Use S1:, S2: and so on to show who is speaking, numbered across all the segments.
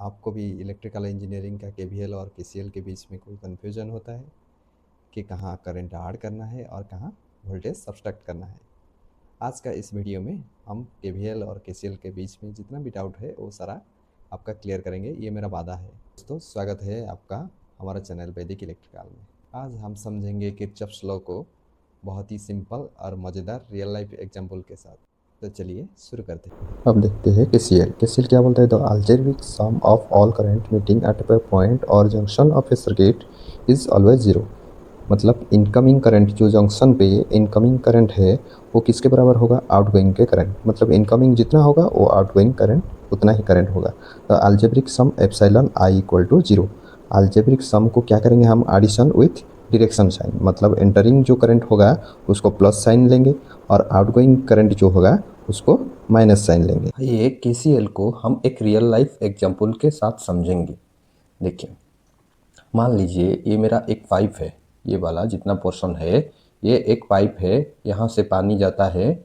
S1: आपको भी electrical engineering का केवीएल और केसीएल के बीच में कोई कन्फ्यूजन होता है कि कहाँ करंट ऐड करना है और कहाँ वोल्टेज सब्सट्रैक्ट करना है। आज का इस वीडियो में हम केवीएल और केसीएल के बीच में जितना भी डाउट है वो सारा आपका क्लियर करेंगे, ये मेरा वादा है। दोस्तों, स्वागत है आपका हमारा चैनल वैदिक इलेक्ट्रिकल में। आज हम समझेंगे किरचॉफ्स लॉ को बहुत ही सिंपल और मज़ेदार रियल लाइफ एग्जाम्पल के साथ। तो चलिए शुरू करते हैं। अब देखते हैं केसीएल। केसीएल क्या बोलता है? The algebraic sum of all current meeting at a point or junction of a circuit is always zero. मतलब इनकमिंग करंट जो जंक्शन पे इनकमिंग करंट है वो किसके बराबर होगा? आउटगोइंग के करंट। मतलब इनकमिंग जितना होगा वो आउटगोइंग करंट उतना ही करंट होगा। The algebraic sum epsilon I equal to zero. Algebraic sum को क्या करेंगे हम? Addition with direction sign. मतलब एंटरिंग जो करंट होगा उसको प्लस साइन लेंगे और आउटगोइंग करंट जो होगा उसको माइनस साइन लेंगे। ये केसीएल को हम एक रियल लाइफ एग्जांपल के साथ समझेंगे। देखिए, मान लीजिए ये मेरा एक पाइप है, ये वाला जितना पोर्शन है ये एक पाइप है। यहाँ से पानी जाता है,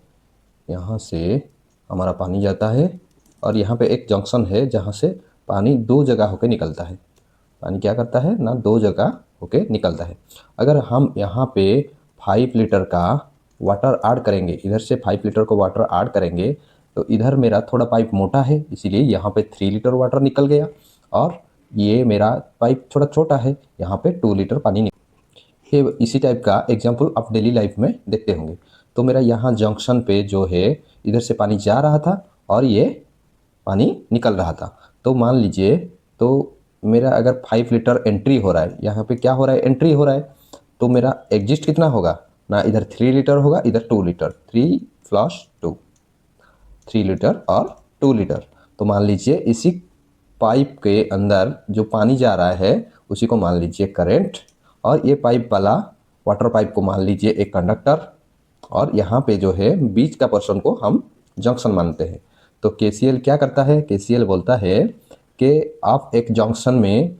S1: यहाँ से हमारा पानी जाता है और यहाँ पे एक जंक्शन है जहाँ से पानी दो जगह होके निकलता है। पानी क्या करता है ना, दो जगह होके निकलता है। अगर हम यहाँ पे 5 लीटर का वाटर ऐड करेंगे, इधर से 5 लीटर को वाटर ऐड करेंगे तो इधर मेरा थोड़ा पाइप मोटा है इसीलिए यहाँ पे 3 लीटर वाटर निकल गया और ये मेरा पाइप थोड़ा छोटा है, यहाँ पे 2 लीटर पानी निकल। ये इसी टाइप का एग्जाम्पल आप डेली लाइफ में देखते होंगे। तो मेरा यहाँ जंक्शन पे जो है इधर से पानी जा रहा था और ये पानी निकल रहा था। तो मान लीजिए, तो मेरा अगर 5 लीटर एंट्री हो रहा है, यहाँ पे क्या हो रहा है? एंट्री हो रहा है। तो मेरा एग्जिस्ट कितना होगा ना, इधर 3 लीटर होगा, इधर 2 लीटर, 3 प्लस 2, 3 लीटर और 2 लीटर। तो मान लीजिए इसी पाइप के अंदर जो पानी जा रहा है उसी को मान लीजिए करंट, और ये पाइप वाला वाटर पाइप को मान लीजिए एक कंडक्टर, और यहाँ पे जो है बीच का पोर्शन को हम जंक्शन मानते हैं। तो केसीएल क्या करता है? केसीएल बोलता है कि आप एक जंक्शन में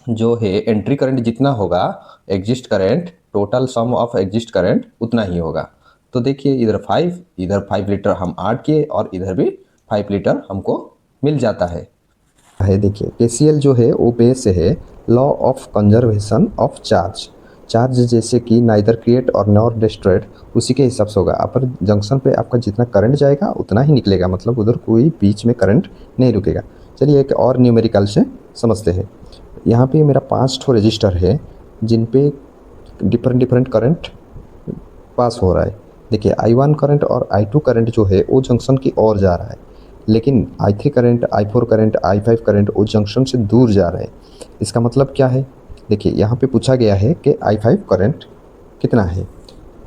S1: जो है एंट्री करंट जितना होगा, exist current, total sum of exist current उतना ही होगा। तो देखिए इधर 5, इधर 5 लीटर हम ऐड किए और इधर भी 5 लीटर हमको मिल जाता है। देखिए केसीएल जो है वो बेस है law of conservation of charge. Charge जैसे कि नाइदर क्रिएट और नॉर डिस्ट्रॉयड, उसी के हिसाब से होगा। अपर जंक्शन पे आपका जितना करंट जाएगा उतना ही निकलेगा, मतलब उधर कोई बीच में करंट नहीं रुकेगा। चलिए एक और न्यूमेरिकल से समझते हैं। यहाँ पे मेरा 5 ठो रजिस्टर है जिन पे डिफरेंट करंट पास हो रहा है। देखिए I1 करंट और I2 करंट जो है वो जंक्शन की ओर जा रहा है, लेकिन I3 current, I4 current, I5 current वो जंक्शन से दूर जा रहे हैं। इसका मतलब क्या है? देखिए यहाँ पे पूछा गया है कि I5 करंट कितना है।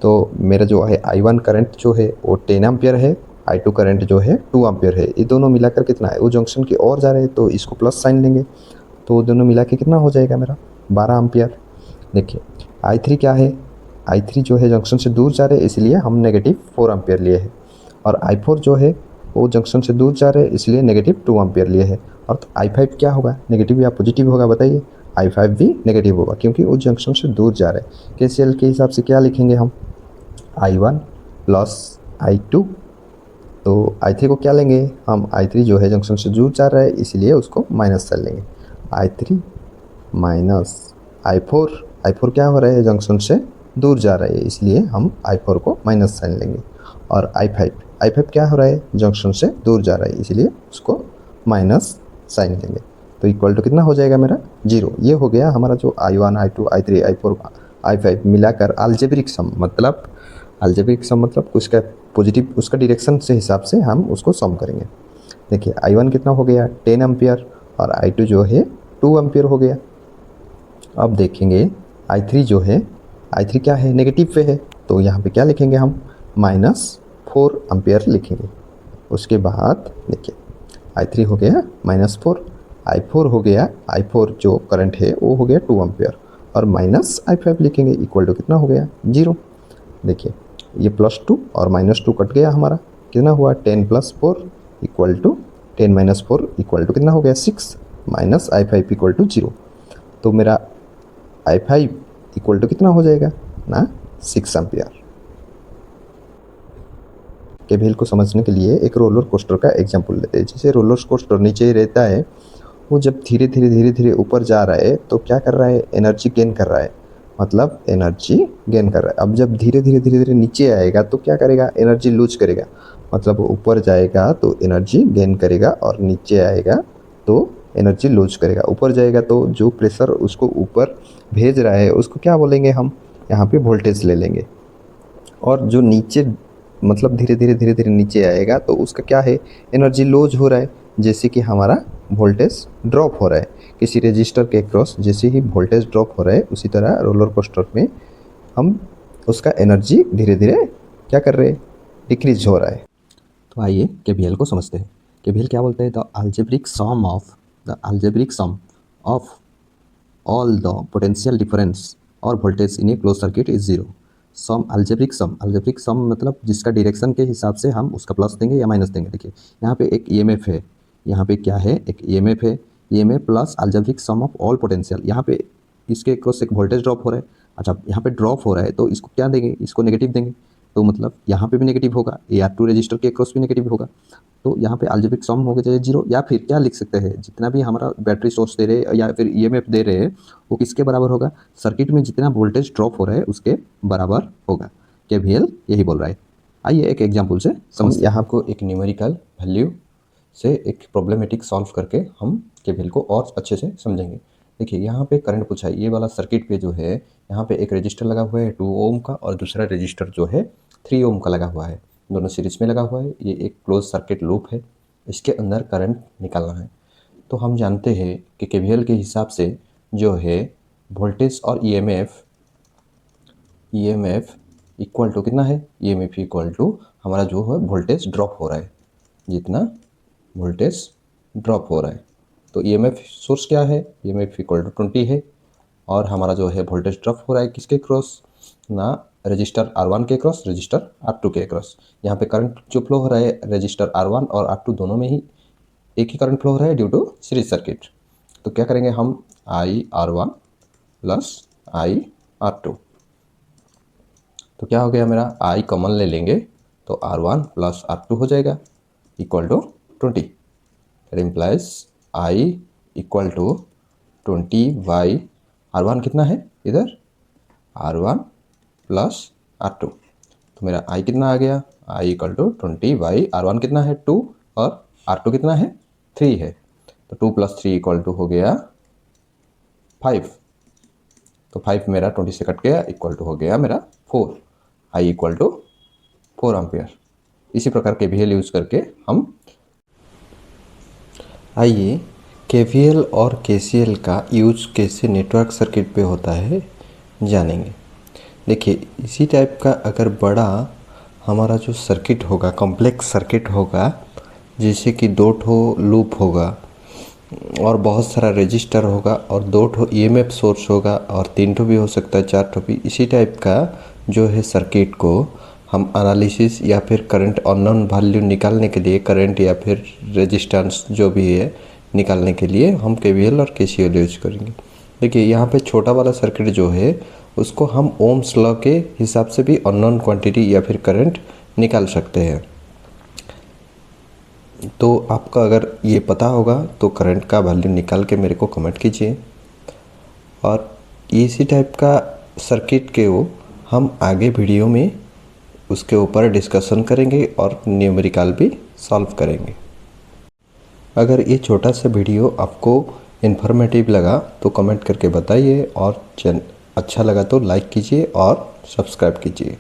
S1: तो मेरा जो है I1 करंट जो है वो 10 एम्पियर है, I2 करंट जो है 2 एम्पियर है। ये दोनों मिलाकर कितना है? वो जंक्शन की ओर जा रहे हैं तो इसको प्लस साइन लेंगे, तो दोनों मिला के कितना हो जाएगा मेरा? 12 एम्पियर। देखिए I3 क्या है? I3 जो है जंक्शन से दूर जा रहे हैं इसलिए हम नेगेटिव 4 एम्पियर लिए हैं, और I4 जो है वो जंक्शन से दूर जा रहे हैं इसलिए नेगेटिव 2 एम्पियर लिए हैं। और तो I5 क्या होगा? नेगेटिव या पॉजिटिव होगा? बताइए। I5 भी नेगेटिव होगा क्योंकि वो जंक्शन से दूर जा रहे हैं। केसीएल के हिसाब से क्या लिखेंगे हम? I1 plus I2। तो I3 को क्या लेंगे हम? I3 जो है जंक्शन से दूर जा रहा है इसलिए उसको माइनस साइन लेंगे। I3 माइनस I4, I4 क्या हो रहा है? जंक्शन से दूर जा रहा है इसलिए हम I4 को माइनस साइन लेंगे। और I5 क्या हो रहा है? जंक्शन से दूर जा रहा है इसलिए उसको माइनस साइन लेंगे। तो इक्वल टू कितना हो जाएगा मेरा? 0। ये हो गया हमारा जो I1, I2, I3, I4, I5 मिलाकर अलजेब्रिक सम। मतलब अलजेब्रिक सम मतलब उसका पॉजिटिव, उसका डायरेक्शन से हिसाब से हम उसको सम करेंगे। देखिए I1 कितना हो गया? 10 एम्पियर, और I2 जो है 2 एम्पियर हो गया। अब देखेंगे I3 जो है, I3 क्या है? नेगेटिव पे है, तो यहाँ पे क्या लिखेंगे हम? -4 एम्पियर लिखेंगे। उसके बाद देखिए I3 हो गया -4, I4 हो गया, I4 जो करंट है वो हो गया 2 एम्पियर, और माइनस I5 लिखेंगे। इक्वल टू कितना हो गया? 0। देखिए ये +2 और -2 कट गया हमारा, कितना हुआ? 10 + 4 इक्वल टू 10 - 4 इक्वल टू कितना हो गया? 6, माइनस I5 इक्वल टू 0। तो मेरा I5 इक्वल टू कितना हो जाएगा ना? 6 एम्पियर। केवीएल को समझने के लिए एक रोलर कोस्टर का एग्जांपल लेते हैं। जैसे रोलर कोस्टर नीचे ही रहता है वो जब धीरे धीरे ऊपर जा रहा है तो क्या कर रहा है, एनर्जी गेन कर रहा है, मतलब एनर्जी गेन कर रहा है। अब जब धीरे धीरे नीचे आएगा तो क्या करेगा, एनर्जी लूज करेगा, मतलब ऊपर जाएगा तो एनर्जी गेन करेगा और नीचे आएगा तो एनर्जी लूज करेगा। ऊपर जाएगा तो जो प्रेशर उसको ऊपर भेज रहा है उसको क्या बोलेंगे हम, यहाँ पे वोल्टेज ले लेंगे। और जो नीचे मतलब धीरे धीरे नीचे आएगा तो उसका क्या है, एनर्जी लूज हो रहा है, जैसे कि हमारा वोल्टेज ड्रॉप हो रहा है किसी रजिस्टर के क्रॉस। जैसे ही वोल्टेज ड्रॉप हो रहा है उसी तरह रोलर कोस्टर में हम उसका एनर्जी धीरे धीरे क्या कर रहे हैं, डिक्रीज हो रहा है। तो आइए केवीएल को समझते हैं। केवीएल क्या बोलते हैं, the algebraic sum of all the potential difference or voltage in a close circuit is zero. Sum algebraic sum मतलब जिसका डायरेक्शन के हिसाब से हम उसका प्लस देंगे या माइनस देंगे। देखिए यहाँ पे एक ईएमएफ है, यहाँ पे क्या है, एक ईएमएफ है, EMF plus algebraic sum of all potential. यहाँ पे इसके क्रॉस एक वोल्टेज ड्रॉप हो रहा है। अच्छा, यहाँ पे ड्रॉप हो रहा है तो इसको क्या देंगे, इसको नेगेटिव देंगे, तो मतलब यहाँ पे भी नेगेटिव होगा, AR2 रजिस्टर के क्रॉस भी नेगेटिव होगा। तो यहाँ पे अलजेब्रिक सम हो गया जीरो। या फिर क्या लिख सकते हैं, जितना भी हमारा बैटरी सोर्स दे रहे हैं या फिर ईएमएफ दे रहे हैं वो किसके बराबर होगा, सर्किट में जितना वोल्टेज ड्रॉप हो रहा है उसके बराबर होगा। केवीएल यही बोल रहा है। आइए एक एग्जांपल से समझते हैं। यहाँ को एक न्यूमेरिकल वैल्यू से एक प्रॉब्लमेटिक सॉल्व करके हम केवीएल को और अच्छे से समझेंगे। देखिए यहाँ पे करंट पूछा है, ये वाला सर्किट पे जो है यहाँ पे एक रजिस्टर लगा हुआ है 2 ओम का और दूसरा रजिस्टर जो है 3 ओम का लगा हुआ है, दोनों सीरीज में लगा हुआ है। ये एक क्लोज सर्किट लूप है, इसके अंदर करंट निकालना है। तो हम जानते हैं कि केवीएल के हिसाब से जो है वोल्टेज और ईएमएफ इक्वल टू कितना है, ईएमएफ इक्वल टू हमारा जो है वोल्टेज ड्रॉप हो रहा है, जितना वोल्टेज ड्रॉप हो रहा है। तो ईएमएफ सोर्स क्या है, ईएमएफ इक्वल टू 20 है और हमारा जो है वोल्टेज ड्रॉप हो रहा है किसके क्रॉस ना, रजिस्टर R1 के क्रॉस, रजिस्टर R2 के क्रॉस। यहाँ पे करंट जो फ्लो हो रहा है रजिस्टर R1 और R2 दोनों में ही एक ही करंट फ्लो हो रहा है ड्यू टू सीरीज सर्किट। तो क्या करेंगे हम, IR1 प्लस IR2। तो क्या हो गया मेरा, I कॉमन ले लेंगे तो R1 प्लस R2 हो जाएगा equal to 20। That implies I equal to 20 R1 कितना है इधर, R1 प्लस R2। तो मेरा I कितना आ गया, I इक्वल टू 20 R1 कितना है 2 और R2 कितना है 3 है। तो 2 प्लस 3 इक्वल टू हो गया 5। तो 5 मेरा 20 से कट गया, इक्वल टू हो गया मेरा 4। I equal to 4 ampere. इसी प्रकार केवीएल यूज करके हम आइए केवीएल और केसीएल का यूज कैसे नेटवर्क सर्किट पे होता है जानेंगे। देखिए इसी टाइप का अगर बड़ा हमारा जो सर्किट होगा, कॉम्प्लेक्स सर्किट होगा, जैसे कि 2 ठो लूप होगा और बहुत सारा रजिस्टर होगा और 2 ठो ईएमएफ सोर्स होगा और 3 ठो भी हो सकता है, 4 ठो भी, इसी टाइप का जो है सर्किट को हम एनालिसिस या फिर करंट अननोन वैल्यू निकालने के लिए, करंट या फिर रेजिस्टेंस जो भी है निकालने के लिए हम केवीएल और केसीएल यूज करेंगे। देखिए यहाँ पे छोटा वाला सर्किट जो है उसको हम ओम्स लॉ के हिसाब से भी अननोन क्वांटिटी या फिर करंट निकाल सकते हैं। तो आपका अगर ये पता होगा तो करंट का वैल्यू निकाल के मेरे को कमेंट कीजिए। और इसी टाइप का सर्किट के वो हम आगे वीडियो में उसके ऊपर डिस्कशन करेंगे और न्यूमेरिकल भी सॉल्व करेंगे। अगर ये छोटा सा वीडियो आपको इन्फॉर्मेटिव लगा तो कमेंट करके बताइए और अच्छा लगा तो लाइक कीजिए और सब्सक्राइब कीजिए।